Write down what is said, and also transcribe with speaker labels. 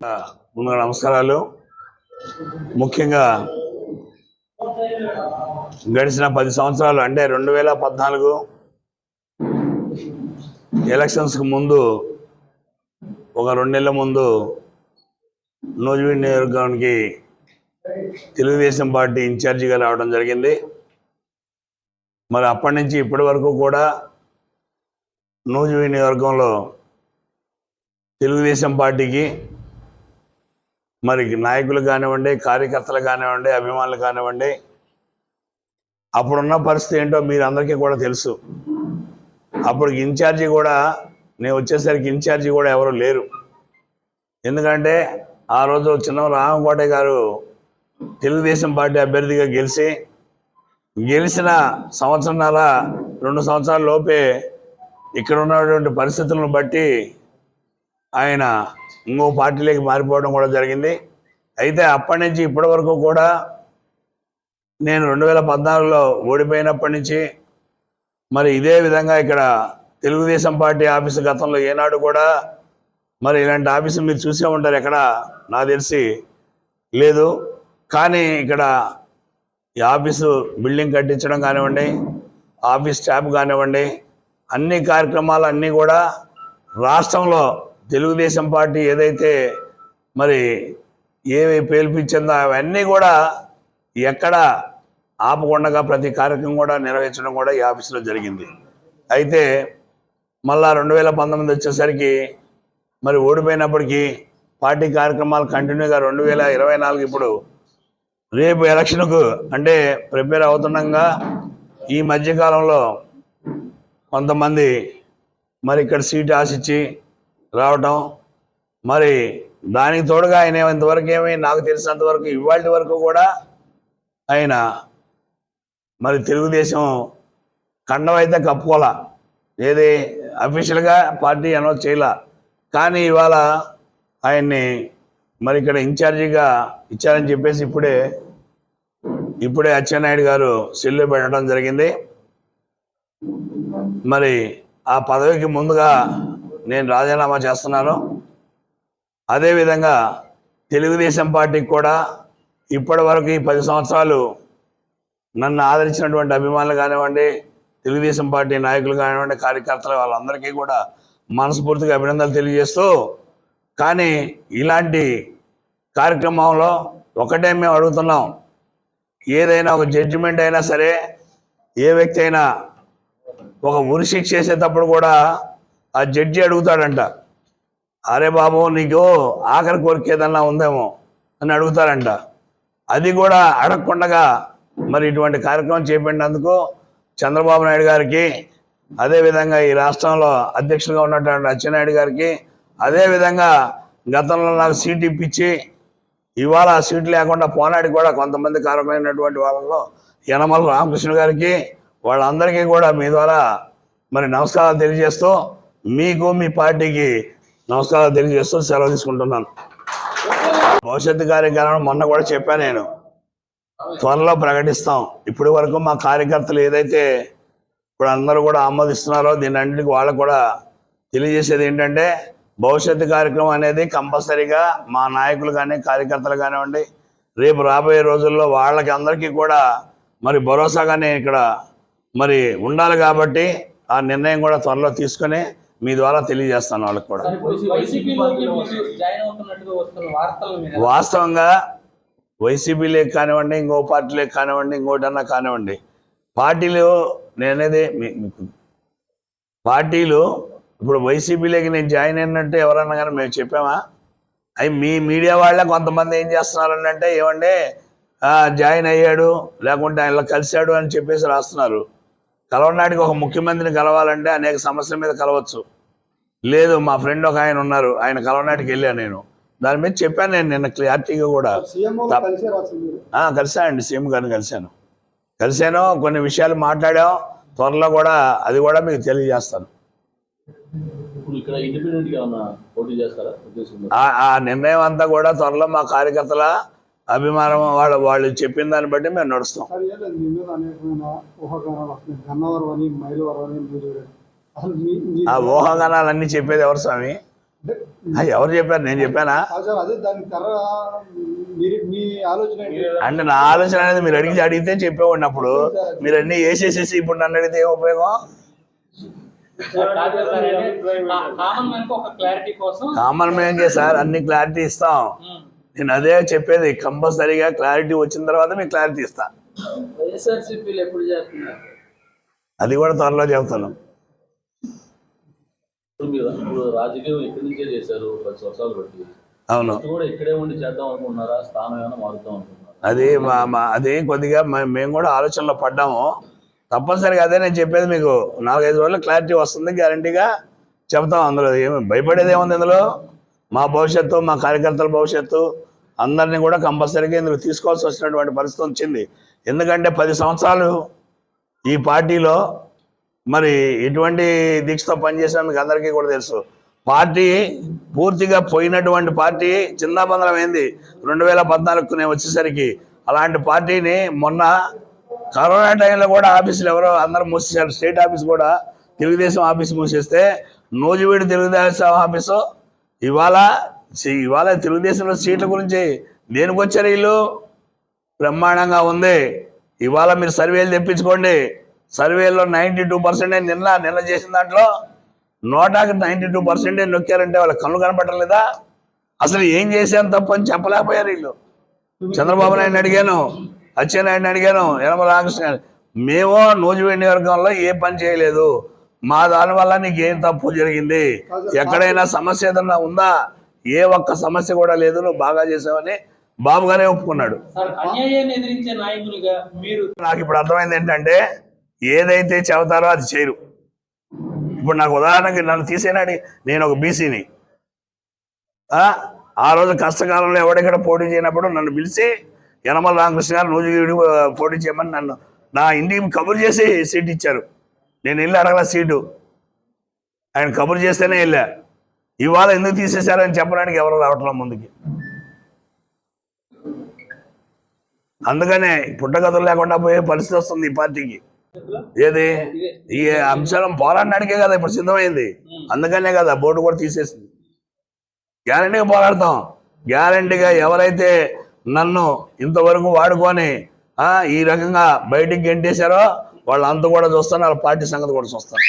Speaker 1: ముందుగా నమస్కారాలు. ముఖ్యంగా గడిచిన 10 సంవత్సరాలు అంటే 2014 ఎలక్షన్స్కి ముందు ఒక 2 నెలల ముందు నూజివీడు నియోజకవర్గానికి తెలుగుదేశం పార్టీ ఇన్ఛార్జిగా రావడం జరిగింది. మరి అప్పటి నుంచి ఇప్పటి వరకు కూడా నూజివీడు నియోజకవర్గంలో తెలుగుదేశం పార్టీకి మరి నాయకులు కానివ్వండి, కార్యకర్తలు కానివ్వండి, అభిమానులు కానివ్వండి, అప్పుడున్న పరిస్థితి ఏంటో మీరు అందరికీ కూడా తెలుసు. అప్పుడు ఇన్ఛార్జి కూడా నేను వచ్చేసరికి ఇన్ఛార్జి కూడా ఎవరు లేరు. ఎందుకంటే ఆ రోజు చిన్న రామకోట గారు తెలుగుదేశం పార్టీ అభ్యర్థిగా గెలిచిన సంవత్సరాల 2 సంవత్సరాల లోపే ఇక్కడ ఉన్నటువంటి పరిస్థితులను బట్టి ఆయన ఇంకో పార్టీలోకి మారిపోవడం కూడా జరిగింది. అయితే అప్పటి నుంచి ఇప్పటి వరకు కూడా నేను 2014లో ఓడిపోయినప్పటి నుంచి మరి ఇదే విధంగా ఇక్కడ తెలుగుదేశం పార్టీ ఆఫీసు గతంలో ఏనాడు కూడా మరి ఇలాంటి ఆఫీసు మీరు చూసే ఉంటారు, ఎక్కడ నాకు తెలిసి లేదు. కానీ ఇక్కడ ఈ ఆఫీసు బిల్డింగ్ కట్టించడం కానివ్వండి, ఆఫీస్ స్టాఫ్ కానివ్వండి, అన్ని కార్యక్రమాలు అన్నీ కూడా రాష్ట్రంలో తెలుగుదేశం పార్టీ ఏదైతే మరి ఏవి పేల్పించిందో అవన్నీ కూడా ఎక్కడ ఆపకుండా ప్రతి కార్యక్రమం కూడా నిర్వహించడం కూడా ఈ ఆఫీసులో జరిగింది. అయితే మళ్ళా 2019 వచ్చేసరికి మరి ఓడిపోయినప్పటికీ పార్టీ కార్యక్రమాలు కంటిన్యూగా 2024 ఇప్పుడు రేపు ఎలక్షన్కు అంటే ప్రిపేర్ అవుతుండగా ఈ మధ్యకాలంలో కొంతమంది మరి ఇక్కడ సీటు ఆశించి రావటం, మరి దానికి తోడుగా ఆయన ఇంతవరకు ఏమీ నాకు తెలిసినంతవరకు ఇవాళ వరకు కూడా ఆయన మరి తెలుగుదేశం కండం అయితే కప్పుకోలా, ఏది అఫీషియల్గా పార్టీ అనౌన్స్ చేయలా. కానీ ఇవాళ ఆయన్ని మరి ఇక్కడ ఇన్ఛార్జిగా ఇచ్చారని చెప్పేసి ఇప్పుడే అచ్చెన్నాయుడు గారు సెల్లో పెట్టడం జరిగింది. మరి ఆ పదవికి ముందుగా నేను రాజీనామా చేస్తున్నాను. అదేవిధంగా తెలుగుదేశం పార్టీకి కూడా ఇప్పటి వరకు ఈ 10 సంవత్సరాలు నన్ను ఆదరించినటువంటి అభిమానులు కానివ్వండి, తెలుగుదేశం పార్టీ నాయకులు కానివ్వండి, కార్యకర్తలు వాళ్ళందరికీ కూడా మనస్ఫూర్తిగా అభినందనలు తెలియజేస్తూ, కానీ ఇలాంటి కార్యక్రమంలో ఒకటే మేము అడుగుతున్నాం, ఏదైనా ఒక జడ్జిమెంట్ అయినా సరే, ఏ వ్యక్తి అయినా ఒక ఉరిశిక్ష చేసేటప్పుడు కూడా ఆ జడ్జి అడుగుతాడంట, అరే బాబు నీకు ఆఖరి కోరిక ఏదన్నా ఉందేమో అని అడుగుతారంట. అది కూడా అడగకుండా మరి ఇటువంటి కార్యక్రమం చేపట్టినందుకు చంద్రబాబు నాయుడు గారికి, అదేవిధంగా ఈ రాష్ట్రంలో అధ్యక్షులుగా ఉన్నటువంటి అచ్చెన్నాయుడు గారికి, అదేవిధంగా గతంలో నాకు సీటు ఇప్పించి ఇవాళ ఆ సీటు లేకుండా పోనాడి కూడా కొంతమంది కారణమైనటువంటి వాళ్ళలో యనమల రామకృష్ణ గారికి, వాళ్ళందరికీ కూడా మీ ద్వారా మరి నమస్కారాలు తెలియజేస్తూ, మీకు మీ పార్టీకి నమస్కారాలు తెలియజేస్తూ సెలవు తీసుకుంటున్నాను. భవిష్యత్తు కార్యక్రమం మొన్న కూడా చెప్పాను, నేను త్వరలో ప్రకటిస్తాం. ఇప్పటి వరకు మా కార్యకర్తలు ఏదైతే ఇప్పుడు అందరూ కూడా ఆమోదిస్తున్నారో దీనంటికి వాళ్ళకు కూడా తెలియజేసేది ఏంటంటే, భవిష్యత్తు కార్యక్రమం అనేది కంపల్సరీగా మా నాయకులు కానీ కార్యకర్తలు కానివ్వండి, రేపు రాబోయే రోజుల్లో వాళ్ళకి అందరికీ కూడా మరి భరోసాగానే ఇక్కడ మరి ఉండాలి. కాబట్టి ఆ నిర్ణయం కూడా త్వరలో తీసుకొని మీ ద్వారా తెలియజేస్తాను వాళ్ళకి కూడా. వాస్తవంగా వైసీపీలోకి కానివ్వండి, ఇంకో పార్టీలోకి కానివ్వండి, ఇంకోటన్నా కానివ్వండి, పార్టీలు నేనేది పార్టీలు ఇప్పుడు వైసీపీలోకి నేను జాయిన్ అయినట్టు ఎవరన్నా కానీ మేము చెప్పామా? అవి మీ మీడియా వాళ్ళే కొంతమంది ఏం చేస్తున్నారు అంటే, ఏమంటే జాయిన్ అయ్యాడు లేకుంటే ఆయన కలిశాడు అని చెప్పేసి రాస్తున్నారు. కలవడానికి ఒక ముఖ్యమంత్రిని కలవాలంటే అనేక సమస్యల మీద కలవచ్చు. లేదు, మా ఫ్రెండ్ ఒక ఆయన ఉన్నారు, ఆయన కలవనాటికి వెళ్ళాను నేను, దాని మీద చెప్పాను నేను నిన్న క్లారిటీగా కూడా. కలిసానండి, సీఎం గారిని కలిశాను, కొన్ని విషయాలు మాట్లాడాం. త్వరలో కూడా అది కూడా మీకు తెలియజేస్తాను. ఆ నిర్ణయం అంతా కూడా త్వరలో మా కార్యకర్తల అభిమానం వాళ్ళు చెప్పిన దాన్ని బట్టి మేము నడుస్తాం. ఆ ఊహాగానాలన్నీ చెప్పేది ఎవరు స్వామి? ఎవరు చెప్పారు? నేను చెప్పానా?
Speaker 2: అదే దాని మీ ఆలోచన
Speaker 1: అంటే నా ఆలోచన అనేది మీరు అడిగితే చెప్పేవాడిని. అప్పుడు మీరు అన్ని వేసేసేసి ఇప్పుడు నన్ను అడిగితే ఏం ఉపయోగం? కామన్ మ్యాన్కే సార్ అన్ని క్లారిటీ ఇస్తాం. నేను అదే చెప్పేది, కంపల్సరీగా క్లారిటీ వచ్చిన తర్వాత మీకు క్లారిటీ ఇస్తా. అది కూడా త్వరలో చెప్తాను.
Speaker 3: రాజకీయం ఇక్కడి నుంచే చేశారు 10 సంవత్సరాలు బట్టి.
Speaker 1: అవును,
Speaker 3: కూడా ఇక్కడే ఉండి చేద్దాం అనుకుంటున్నారా? స్థానం ఏమైనా మారుద్దాం అనుకుంటున్నారా?
Speaker 1: అది కొద్దిగా మేము కూడా ఆలోచనలో పడ్డాము. తప్పనిసరిగా అదే నేను చెప్పేది, మీకు 4-5 రోజుల్లో క్లారిటీ వస్తుంది, గ్యారంటీగా చెప్తాం. అందులో ఏమి భయపడేది ఏముంది? ఇందులో మా భవిష్యత్తు, మా కార్యకర్తల భవిష్యత్తు అందరినీ కూడా కంపల్సరీగా ఇందులో తీసుకోవాల్సి వచ్చినటువంటి పరిస్థితి వచ్చింది. ఎందుకంటే 10 సంవత్సరాలు ఈ పార్టీలో మరి ఎటువంటి దీక్షతో పనిచేసిన మీకు అందరికీ కూడా తెలుసు. పార్టీ పూర్తిగా పోయినటువంటి పార్టీ చిందాబందరమైంది 2014 నేను వచ్చేసరికి. అలాంటి పార్టీని మొన్న కరోనా టైంలో కూడా ఆఫీసులు ఎవరో అందరూ మూసేశారు. స్టేట్ ఆఫీస్ కూడా తెలుగుదేశం ఆఫీస్ మూసేస్తే నూజివీడు తెలుగుదేశం ఆఫీసు ఇవాళ తెలుగుదేశంలో సీట్ల గురించి దేనికి వచ్చారు వీళ్ళు? బ్రహ్మాండంగా ఉంది. ఇవాళ మీరు సర్వేలు తెప్పించుకోండి. సర్వేలో 92% నిన్న చేసిన దాంట్లో 92% నొక్కారంటే వాళ్ళ కళ్ళు కనపడలేదా? అసలు ఏం చేశాను తప్పు అని చెప్పలేకపోయారు వీళ్ళు. చంద్రబాబు నాయుడిని అడిగాను, అచ్చెన్నాయుడిని అడిగాను, యనమల రామకృష్ణ గారు, మేము నూజివీడు నియోజకవర్గంలో ఏ పని చేయలేదు, మా దానివల్ల నీకు ఏం తప్పు జరిగింది, ఎక్కడైనా సమస్య ఏదన్నా ఉందా? ఏ ఒక్క సమస్య కూడా లేదు, నువ్వు బాగా చేసావని బాబు గారే ఒప్పుకున్నాడు. నాకు ఇప్పుడు అర్థమైంది ఏంటంటే, ఏదైతే చెబుతారో అది చేయరు. ఇప్పుడు నాకు ఉదాహరణకి నన్ను తీసేనాడి, నేను ఒక బీసీని. ఆ రోజు కష్టకాలంలో ఎవడెక్కడ పోటీ చేయనప్పుడు నన్ను పిలిచి యనమల రామకృష్ణ గారు నూజివీడు పోటీ చేయమని నన్ను నా ఇంటికి కబురు చేసి సీట్ ఇచ్చారు. నేను వెళ్ళి అడగల సీటు, ఆయన కబురు చేస్తేనే వెళ్ళా. ఇవాళ ఎందుకు తీసేశారని చెప్పడానికి ఎవరు రావట్లేదు ముందుకి. అందుకనే పుట్టగతులు లేకుండా పోయే పరిస్థితి వస్తుంది ఈ పార్టీకి. ఏది ఈ అంశం పోరాడినాడికే కదా ఇప్పుడు సిద్ధమైంది. అందుకనే కదా బోర్డు కూడా తీసేసింది. గ్యారంటీగా పోరాడతాం. గ్యారంటీగా ఎవరైతే నన్ను ఇంతవరకు వాడుకొని ఈ రకంగా బయటికి గెంటేశారో వాళ్ళంతా కూడా చూస్తాను, వాళ్ళ పార్టీ సంగతి కూడా చూస్తాను.